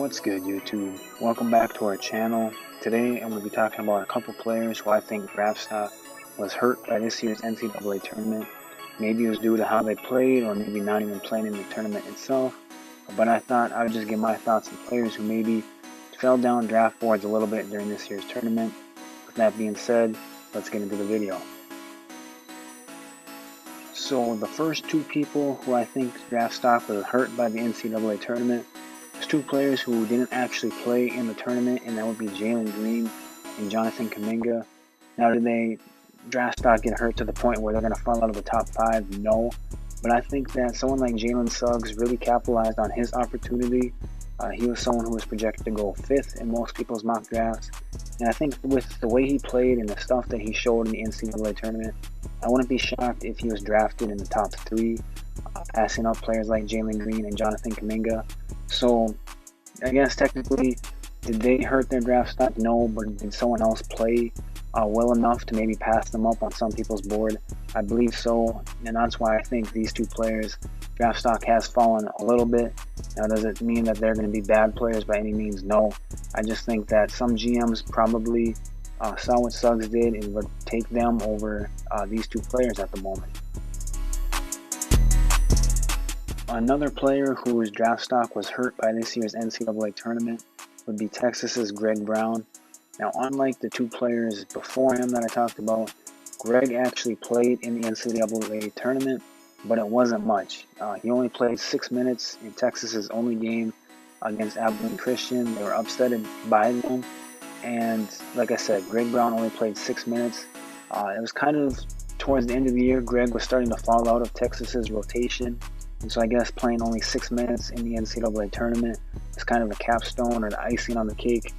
What's good, YouTube? Welcome back to our channel. Today I'm going to be talking about a couple players who I think draft stock was hurt by this year's NCAA tournament. Maybe it was due to how they played, or maybe not even playing in the tournament itself. But I thought I would just give my thoughts on players who maybe fell down draft boards a little bit during this year's tournament. With that being said, let's get into the video. So the first two people who I think draft stock was hurt by the NCAA tournament, there's two players who didn't actually play in the tournament, and that would be Jalen Green and Kuminga. Now, did they draft stock get hurt to the point where they're going to fall out of the top 5? No. But I think that someone like Jalen Suggs really capitalized on his opportunity. He was someone who was projected to go 5th in most people's mock drafts. And I think with the way he played and the stuff that he showed in the NCAA tournament, I wouldn't be shocked if he was drafted in the top 3, passing up players like Jalen Green and Kuminga. So, I guess technically, did they hurt their draft stock? No, but did someone else play well enough to maybe pass them up on some people's board? I believe so, and that's why I think these two players' draft stock has fallen a little bit. Now, does it mean that they're going to be bad players by any means? No. I just think that some GMs probably saw what Suggs did and would take them over these two players at the moment. Another player whose draft stock was hurt by this year's NCAA tournament would be Texas's Greg Brown. Now, unlike the two players before him that I talked about, Greg actually played in the NCAA tournament, but it wasn't much. He only played 6 minutes in Texas's only game against Abilene Christian. They were upsetted by them, and like I said, Greg Brown only played 6 minutes. It was kind of towards the end of the year, Greg was starting to fall out of Texas's rotation. And so I guess playing only 6 minutes in the NCAA tournament is kind of the capstone or the icing on the cake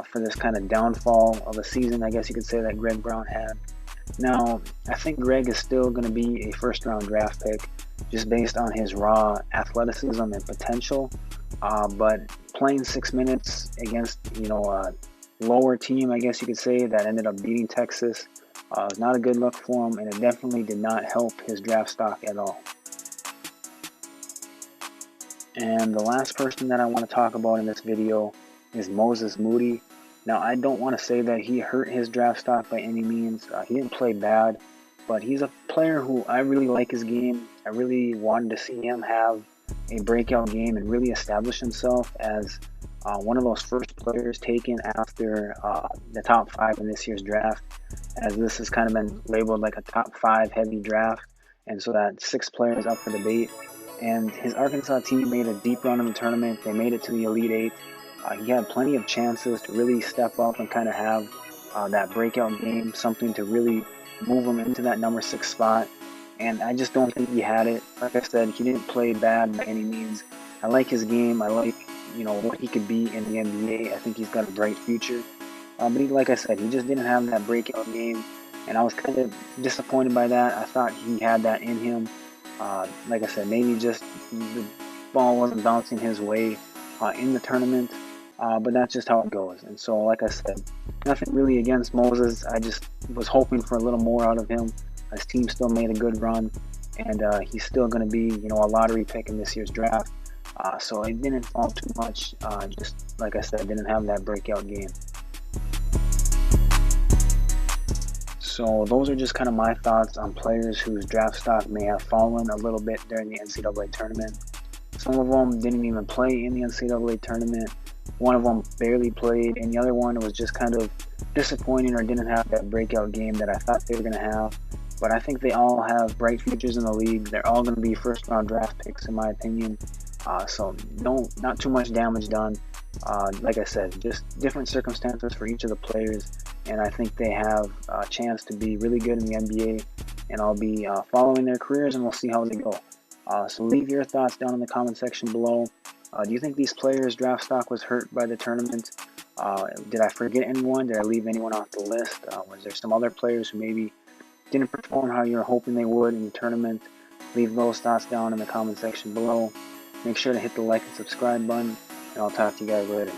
for this kind of downfall of a season, I guess you could say, that Greg Brown had. Now, I think Greg is still going to be a first-round draft pick just based on his raw athleticism and potential. But playing 6 minutes against, a lower team, I guess you could say, that ended up beating Texas was not a good look for him, and it definitely did not help his draft stock at all. And the last person that I want to talk about in this video is Moses Moody. Now, I don't want to say that he hurt his draft stock by any means. He didn't play bad, but he's a player who I really like his game. I really wanted to see him have a breakout game and really establish himself as one of those first players taken after the top 5 in this year's draft, as this has kind of been labeled like a top 5 heavy draft, and so that 6 players up for debate. And his Arkansas team made a deep run in the tournament. They made it to the Elite 8. He had plenty of chances to really step up and kind of have that breakout game, something to really move him into that number 6 spot. And I just don't think he had it. Like I said, he didn't play bad by any means. I like his game. I like, what he could be in the NBA. I think he's got a bright future. But like I said, he just didn't have that breakout game. And I was kind of disappointed by that. I thought he had that in him. Like I said, maybe just the ball wasn't bouncing his way in the tournament, but that's just how it goes. And so, like I said, nothing really against Moses. I just was hoping for a little more out of him. His team still made a good run, and he's still going to be, a lottery pick in this year's draft. So it didn't fall too much. Just like I said, didn't have that breakout game. So those are just kind of my thoughts on players whose draft stock may have fallen a little bit during the NCAA tournament. Some of them didn't even play in the NCAA tournament. One of them barely played, and the other one was just kind of disappointing or didn't have that breakout game that I thought they were going to have. But I think they all have bright futures in the league. They're all going to be first-round draft picks, in my opinion. So not too much damage done. Like I said, just different circumstances for each of the players, and I think they have a chance to be really good in the NBA, and I'll be following their careers, and we'll see how they go. So leave your thoughts down in the comment section below. Do you think these players' draft stock was hurt by the tournament? Did I forget anyone? Did I leave anyone off the list? Was there some other players who maybe didn't perform how you were hoping they would in the tournament? Leave those thoughts down in the comment section below. Make sure to hit the like and subscribe button, and I'll talk to you guys later.